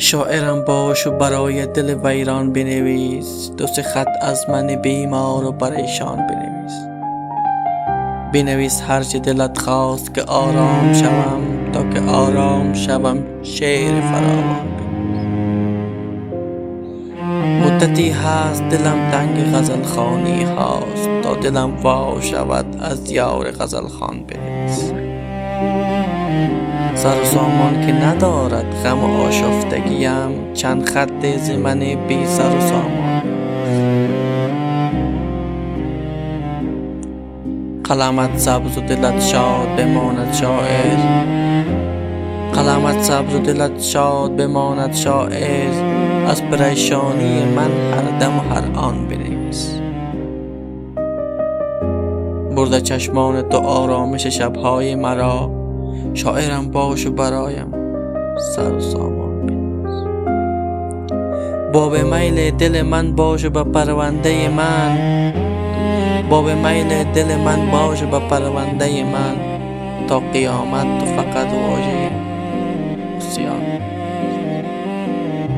شاعرم باش و برای دل ویران بنویس، دو سه خط از من بیمار و پریشان بنویس. بنویس هرچه دلت خواست که آرام شوم، تا که آرام شوم شعر فراوان بنویس. مدتی هست دلم تنگ غزل خوانی هاست، تا دلم وا شود از یار غزل خوان بنویس. سر و سامان که ندارد غم و آشفتگیم، چند خط ز من بی سر و سامان. قلمت سبز و دلت شاد بماند شاعر، قلمت سبز و دلت شاد بماند شاعر، از پریشانی من هر دم و هر آن بنویس. برده چشمان تو آرامش شبهای مرا، شاعرم باش و برایم سر و سامان بنویس. باب میل دل من باش و به پرونده من، باب میل دل من باش و به پرونده من، تا قیامت تو فقط واژه